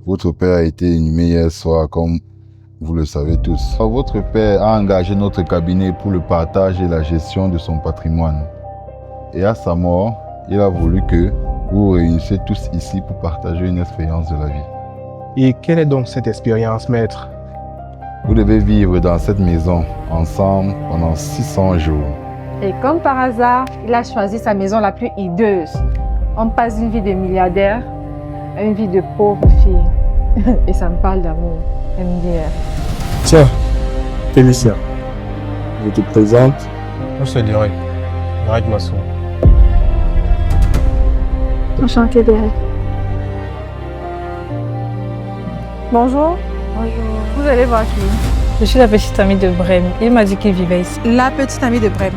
Votre père a été inhumé hier soir, comme vous le savez tous. Votre père a engagé notre cabinet pour le partage et la gestion de son patrimoine. Et à sa mort, il a voulu que vous vous réunissiez tous ici pour partager une expérience de la vie. Et quelle est donc cette expérience, maître? Vous devez vivre dans cette maison ensemble pendant 600 jours. Et comme par hasard, il a choisi sa maison la plus hideuse. On passe d'une vie de milliardaire à une vie de pauvre fille. Et ça me parle d'amour. MDR. Tiens, Félicia, je te présente. Moi, c'est Derek. Derek Masson. Enchanté, Derek. Bonjour. Bonjour. Vous allez voir qui? Je suis la petite amie de Brem. Il m'a dit qu'il vivait ici. La petite amie de Brem.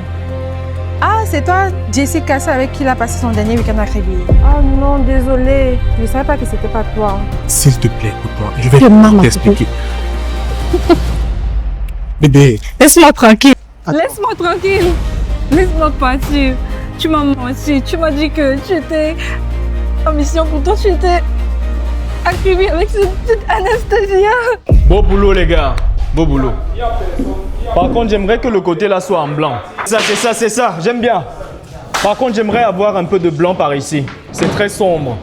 Ah, c'est toi, Jessica, avec qui il a passé son dernier week-end à Créville. Oh non, désolée. Je ne savais pas que c'était pas toi. S'il te plaît, écoute-moi. Je vais t'expliquer. Bébé. Laisse-moi tranquille. Laisse-moi tranquille. Laisse-moi partir. Tu m'as menti. Tu m'as dit que tu étais en mission pour toi. Tu étais à Créville avec cette petite Anastasia. Beau boulot, les gars. Beau boulot. Par contre, j'aimerais que le côté là soit en blanc. C'est ça. J'aime bien. Par contre, j'aimerais avoir un peu de blanc par ici. C'est très sombre.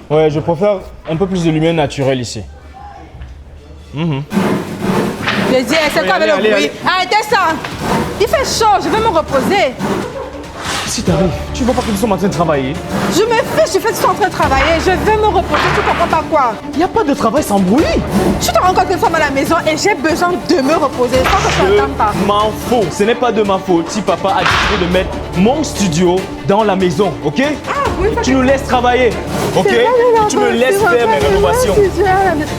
Ouais, je préfère un peu plus de lumière naturelle ici. Je dis, c'est quoi avec le bruit? Arrêtez ça! Il fait chaud, je vais me reposer. Si t'arrives, tu vois pas que nous sommes en train de travailler? Je me fiche du fait que tu es en train de travailler. Je vais me reposer, tu comprends pas quoi? Il n'y a pas de travail sans bruit. Tu te rends compte que nous sommes à la maison et j'ai besoin de me reposer sans que tu n'entends pas. Je m'en fous. Ce n'est pas de ma faute si papa a décidé de mettre mon studio dans la maison, ok? Oui, tu nous laisses travailler, ok? Tu me laisses faire mes rénovations.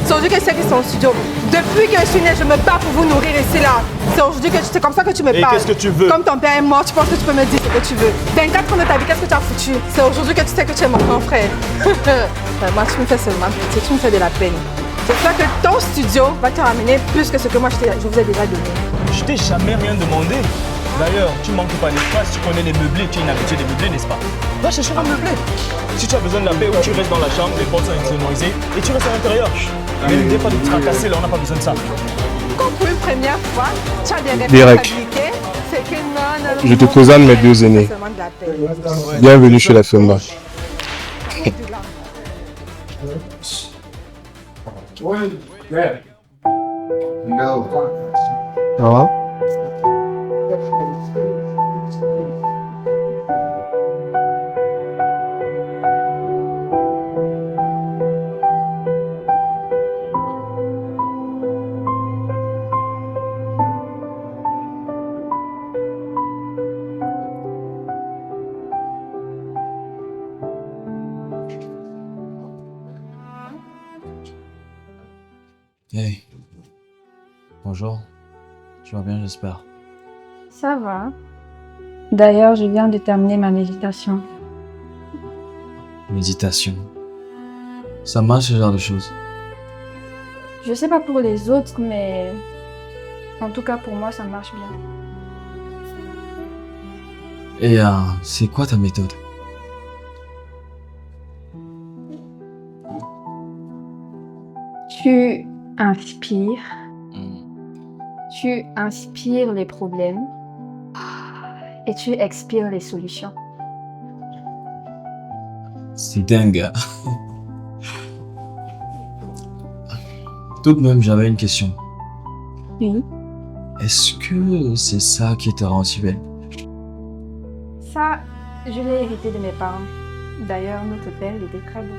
C'est aujourd'hui que c'est que c'est au studio. Depuis que je suis née, je me bats pour vous nourrir ici là. C'est aujourd'hui que c'est comme ça que tu me parles. Et qu'est-ce que tu veux? Comme ton père est mort, tu penses que tu peux me dire ce que tu veux. 24 ans de ta vie, qu'est-ce que tu as foutu? C'est aujourd'hui que tu sais que tu es mon grand frère. Moi, tu me fais seulement pitié, tu me fais de la peine. J'espère que ton studio va te ramener plus que ce que moi je vous ai déjà donné. Je t'ai jamais rien demandé. D'ailleurs, tu manques pas d'espace, tu connais les meublés, tu es une habituée des meublés, n'est-ce pas? Va chercher un meublé. Si tu as besoin de la paix, ou tu restes dans la chambre, les portes sont insonorisées et tu restes à l'intérieur. Mais n'oubliez pas de te tracasser, là on n'a pas besoin de ça. Comme pour une première fois, tu as des Derek. responsabilités. C'est que non, Je te présente mes deux aînés. Bienvenue chez la Femba. Ça va? Hey. Bonjour. Tu vas bien, j'espère. Ça va. D'ailleurs, je viens de terminer ma méditation. Méditation. Ça marche ce genre de choses. Je sais pas pour les autres, mais en tout cas pour moi, ça marche bien. Et c'est quoi ta méthode? Tu inspires. Tu inspires les problèmes. Et tu expires les solutions. C'est dingue. Tout de même, j'avais une question. Oui. Est-ce que c'est ça qui te rend si belle? Ça, je l'ai hérité de mes parents. D'ailleurs, notre père, il était très beau.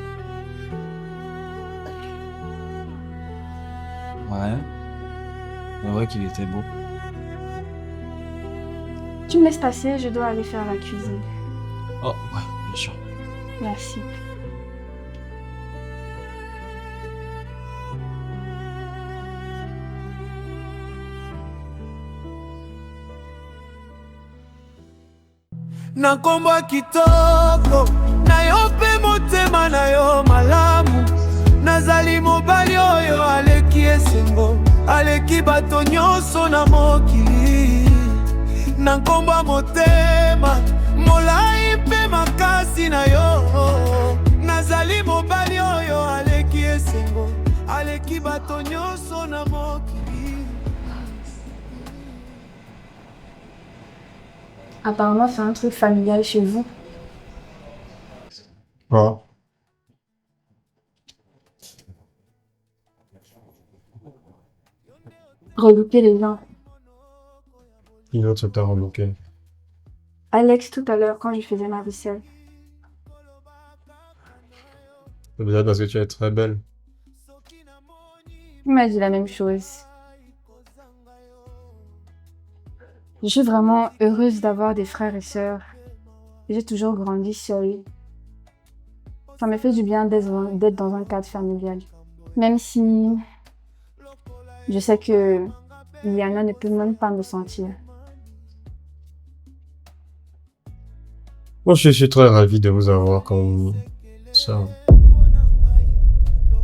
Ouais. C'est vrai qu'il était beau. Tu me laisses passer, je dois aller faire la cuisine. Oh, ouais, bien sûr. Merci. na nkombo ya kitoko na yo mpe motema na yo malamu nazali mobali oyo aleki esengo aleki bato nyonso na mokili na nkombo ya motema molai mpe makasi na yo nazali mobali Apparemment, c'est un truc familial chez vous. Quoi? Relooker les gens. Qui d'autre t'a remarqué? Alex, tout à l'heure, quand je faisais ma vaisselle. Peut-être parce que tu es très belle. Il m'a dit la même chose. Je suis vraiment heureuse d'avoir des frères et sœurs. J'ai toujours grandi seule. Ça me fait du bien d'être dans un cadre familial. Même si je sais que Liana ne peut même pas me sentir. Moi, je suis très ravi de vous avoir comme ça.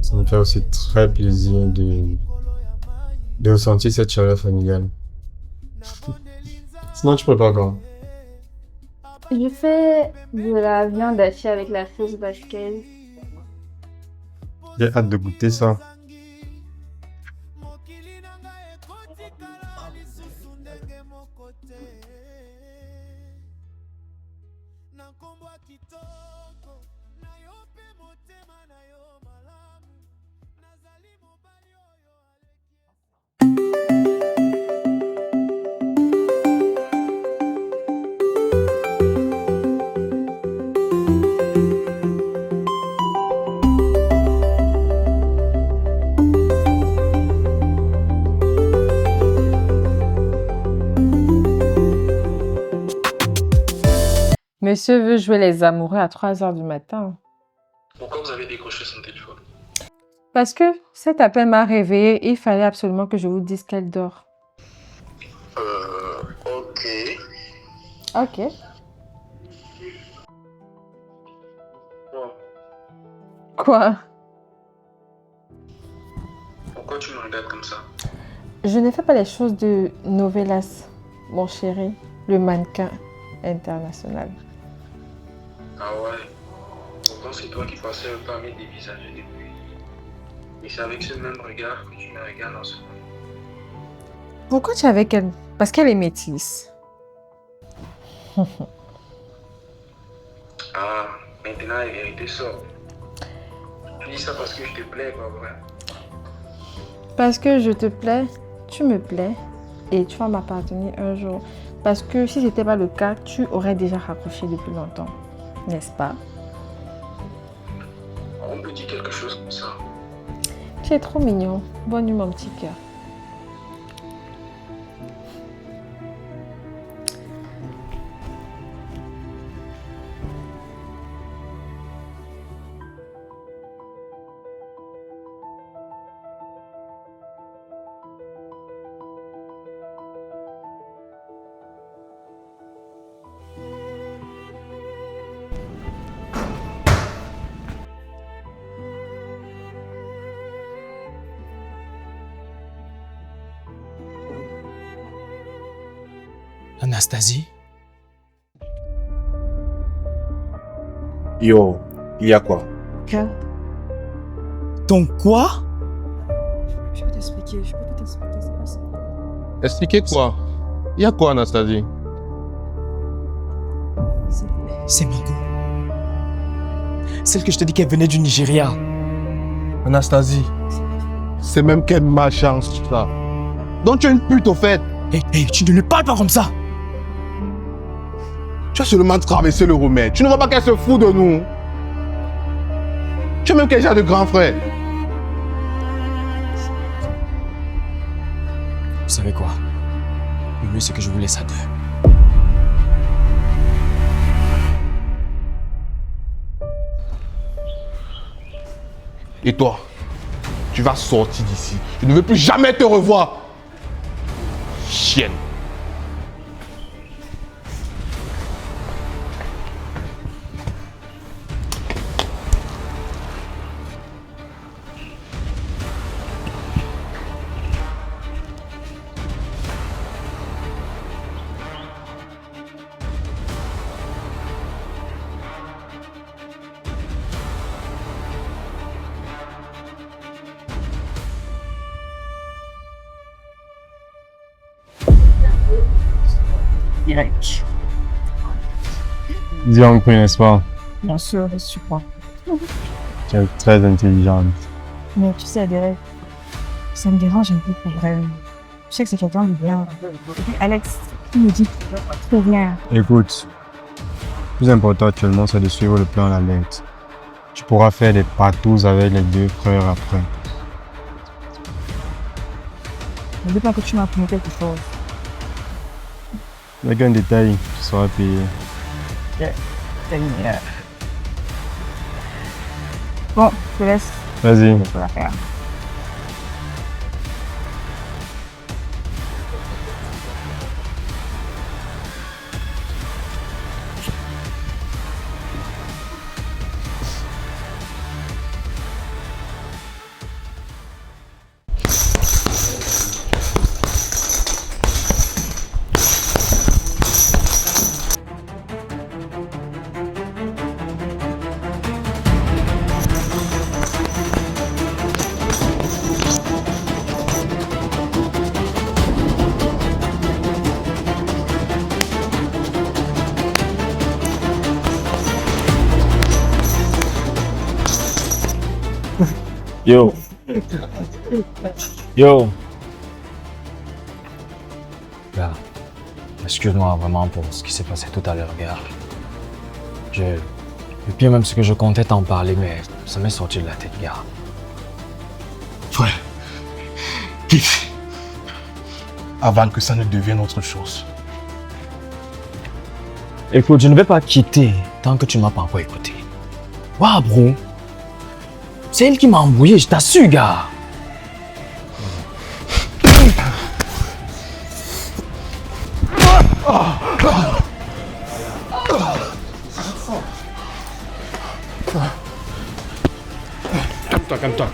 Ça me fait aussi très plaisir de ressentir cette chaleur familiale. Sinon, tu prépares quoi? Je fais de la viande hachée avec la sauce basquaise. J'ai hâte de goûter ça. Monsieur veut jouer les amoureux à 3h du matin. Pourquoi vous avez décroché son téléphone? Parce que cet appel m'a réveillée et il fallait absolument que je vous dise qu'elle dort. Ok. Ok. Bon, Quoi? pourquoi tu me regardes comme ça? Je ne fais pas les choses de Novelas, mon chéri, le mannequin international. Ah ouais. Pourtant, c'est toi qui passais parmi des visages depuis. Et c'est avec ce même regard que tu me regardes en ce moment. Pourquoi tu es avec elle? Parce qu'elle est métisse. Ah, maintenant la vérité sort. Tu dis ça parce que je te plais, pas vrai? Parce que je te plais, tu me plais et tu vas m'appartenir un jour. Parce que si ce n'était pas le cas, tu aurais déjà raccroché depuis longtemps. N'est-ce pas? On peut dire quelque chose comme ça. Tu es trop mignon. Bonne nuit, mon petit cœur. Anastasie? Yo, il y a quoi? Donc quoi? Je peux t'expliquer, je peux tout expliquer. Expliquez quoi? Il y a quoi, Anastasie? C'est Margot. Celle que je te dis qu'elle venait du Nigeria. Anastasie, c'est même quelle malchance, ça. Donc tu es une pute, au fait. Hey, tu ne lui parles pas comme ça. Tu as seulement traversé le remède. Tu ne vois pas qu'elle se fout de nous. Tu as même qu'elle a de grands frères. Vous savez quoi? Le mieux, c'est que je vous laisse à deux. Et toi, tu vas sortir d'ici. Je ne veux plus jamais te revoir. Chienne. Direct. Dis en plus, n'est-ce pas? Bien sûr, je suis pas. Tu es très intelligente. Mais tu sais, Derek, ça me dérange un peu pour vrai. Je sais que c'est quelqu'un de bien. Et puis Alex, il me dit trop bien. Écoute, le plus important actuellement, c'est de suivre le plan à la lettre. Tu pourras faire des patous avec les 2 frères après. N'oublie pas que tu m'as promis quelque chose. Avec un détail, tu seras payé. Bon, je te laisse. Vas-y. Je peux la faire. Yo. Yo. Gars, excuse-moi vraiment pour ce qui s'est passé tout à l'heure, gars. Et puis même ce que je comptais t'en parler, mais ça m'est sorti de la tête, gars. Ouais. Quitte. Avant que ça ne devienne autre chose. Écoute, je ne vais pas quitter tant que tu ne m'as pas encore écouté. Waouh, bro. C'est elle qui m'a embrouillé, je t'assure, gars.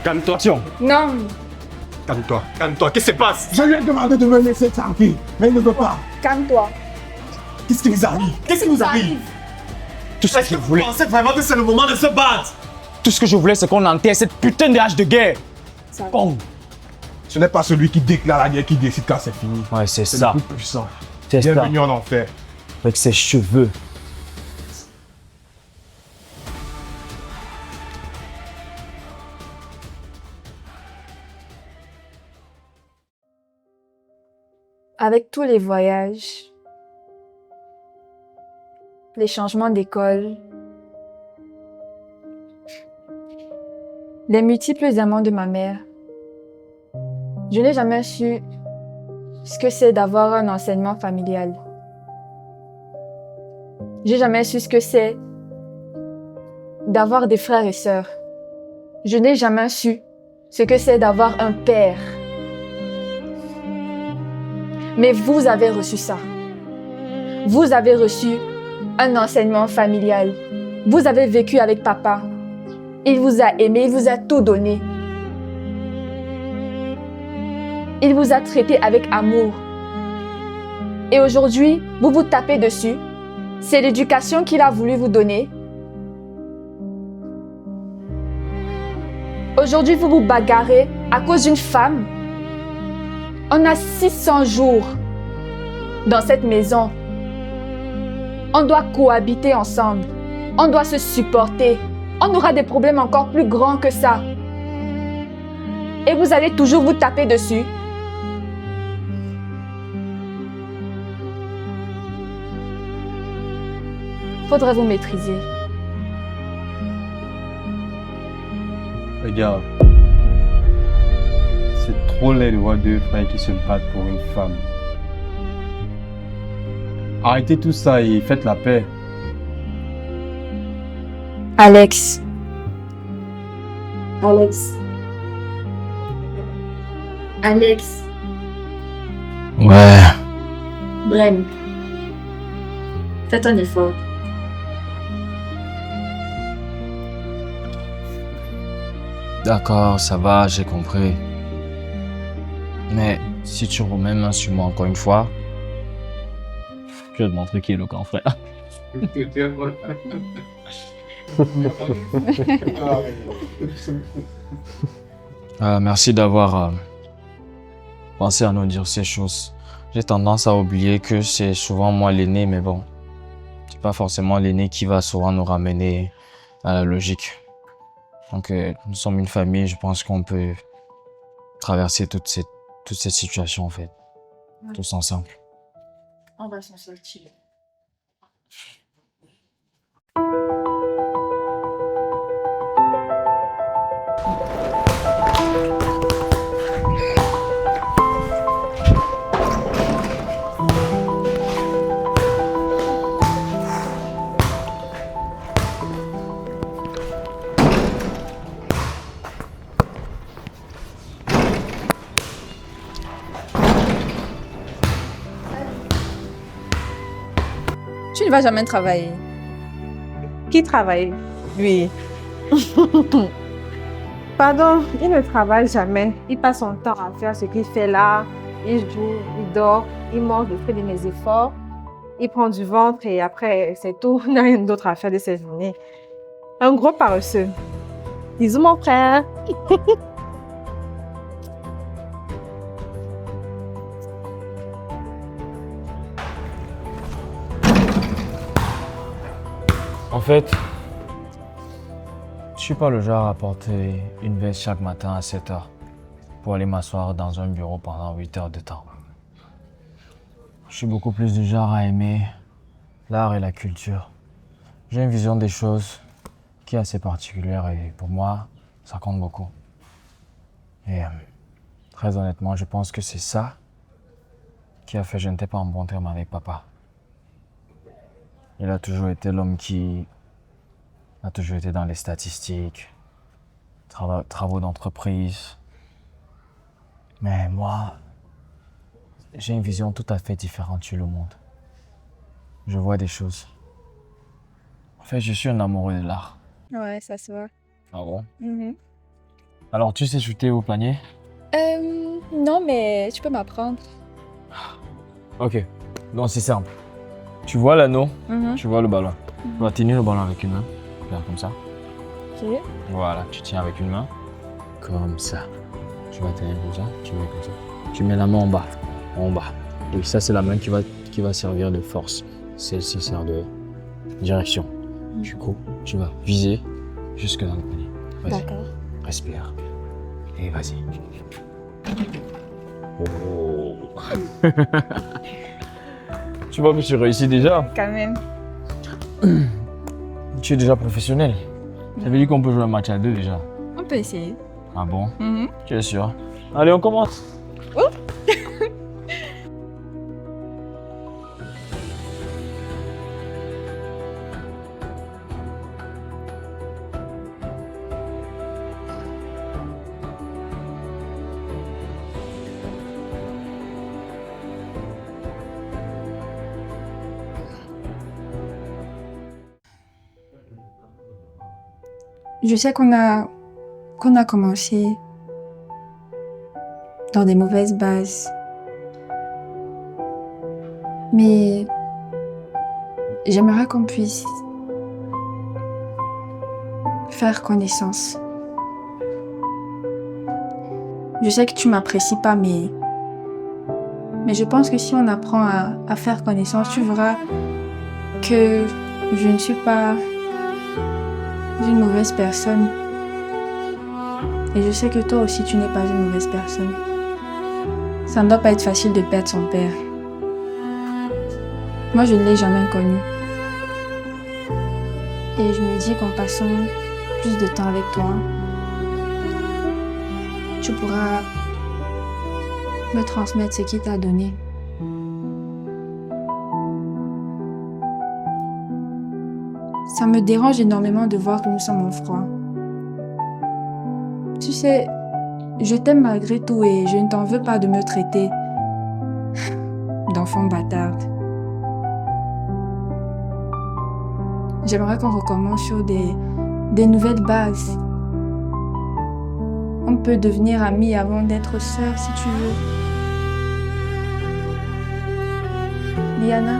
Calme-toi. Non. Calme-toi. Qu'est-ce qui se passe? Je lui ai demandé de me laisser tranquille, mais il ne veut pas. Calme-toi. Qu'est-ce qui nous arrive? Tout ce que je voulais, Vous pensez vraiment que c'est le moment de se battre? tout ce que je voulais, c'est qu'on enterre cette putain de hache de guerre. Bon. Ce n'est pas celui qui déclare la guerre qui décide quand c'est fini. Ouais, c'est C'est ça. le plus puissant. C'est ça. Bienvenue en enfer. Avec ses cheveux. Avec tous les voyages, les changements d'école, les multiples amants de ma mère, je n'ai jamais su ce que c'est d'avoir un enseignement familial. J'ai jamais su ce que c'est d'avoir des frères et sœurs. Je n'ai jamais su ce que c'est d'avoir un père. Mais vous avez reçu ça. Vous avez reçu un enseignement familial. Vous avez vécu avec papa. Il vous a aimé, il vous a tout donné. Il vous a traité avec amour. Et aujourd'hui, vous vous tapez dessus. C'est l'éducation qu'il a voulu vous donner. Aujourd'hui, vous vous bagarrez à cause d'une femme. On a 600 jours dans cette maison. On doit cohabiter ensemble. On doit se supporter. On aura des problèmes encore plus grands que ça. Et vous allez toujours vous taper dessus. Faudrait vous maîtriser. Regarde. C'est trop laid de voir 2 frères qui se battent pour une femme. Arrêtez tout ça et faites la paix. Alex. Ouais. Bren. Faites un effort. D'accord, ça va, j'ai compris. Mais si tu remets main sur moi encore une fois, je vais te montrer qui est le grand frère. Merci d'avoir pensé à nous dire ces choses. J'ai tendance à oublier que c'est souvent moi l'aîné, mais bon, c'est pas forcément l'aîné qui va souvent nous ramener à la logique. Donc, nous sommes une famille, je pense qu'on peut traverser toute cette situation, en fait, tous ensemble. On va s'en sortir. Tu ne vas jamais travailler. Qui travaille? Lui. Pardon, il ne travaille jamais. Il passe son temps à faire ce qu'il fait là. Il joue, il dort, il mange le fruit de mes efforts. Il prend du ventre et après, c'est tout. Il n'a rien d'autre à faire de ses journées. Un gros paresseux. Bisous, mon frère. En fait, je suis pas le genre à porter une veste chaque matin à 7 heures pour aller m'asseoir dans un bureau pendant 8 heures de temps. Je suis beaucoup plus du genre à aimer l'art et la culture. J'ai une vision des choses qui est assez particulière et pour moi, ça compte beaucoup. Et très honnêtement, je pense que c'est ça qui a fait que je n'étais pas en bon terme avec papa. Il a toujours été l'homme qui a toujours été dans les statistiques, travaux d'entreprise. Mais moi, j'ai une vision tout à fait différente sur le monde. Je vois des choses. En fait, je suis un amoureux de l'art. Ouais, ça se voit. Ah bon? Alors, tu sais shooter au panier? Non, mais tu peux m'apprendre. Ok, donc c'est simple. Tu vois l'anneau, tu vois le ballon. Tu vas tenir le ballon avec une main, faire comme ça. Ok. Voilà, tu tiens avec une main, comme ça. Tu vas tenir comme ça, tu mets comme ça. Tu mets la main en bas, en bas. Oui, ça c'est la main qui va servir de force. Celle-ci sert de direction. Du coup, tu vas viser jusque dans le panier. Vas-y, D'accord. respire. Et vas-y. Oh. Tu vois que tu réussis déjà. Quand même. Tu es déjà professionnel. Ça veut dire qu'on peut jouer un match à deux déjà. On peut essayer. Ah bon? Tu es sûr? Allez, on commence. Je sais qu'on a commencé dans des mauvaises bases. Mais j'aimerais qu'on puisse faire connaissance. Je sais que tu m'apprécies pas, mais je pense que si on apprend à faire connaissance, tu verras que je ne suis pas une mauvaise personne. Et je sais que toi aussi, tu n'es pas une mauvaise personne. Ça ne doit pas être facile de perdre son père. Moi, je ne l'ai jamais connu. Et je me dis qu'en passant plus de temps avec toi, tu pourras me transmettre ce qu'il t'a donné. Ça me dérange énormément de voir que nous sommes en froid. Tu sais, je t'aime malgré tout et je ne t'en veux pas de me traiter d'enfant bâtarde. J'aimerais qu'on recommence sur des nouvelles bases. On peut devenir amis avant d'être sœurs si tu veux. Liana?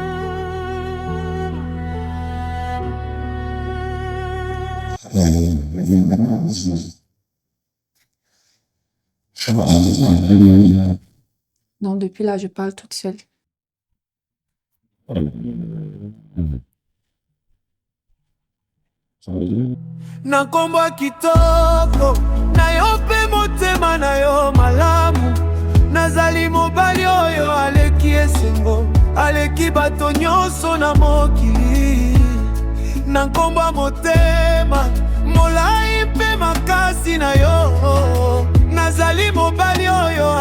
Non, depuis là, je parle toute seule. Na nkombo ya kitoko na yo mpe motema na yo malamu. Nazali mobali oyo aleki esengo, aleki bato nyonso na mokili. Na nkombo ya motema molai mpe makasi na yo, nazali mobali oyo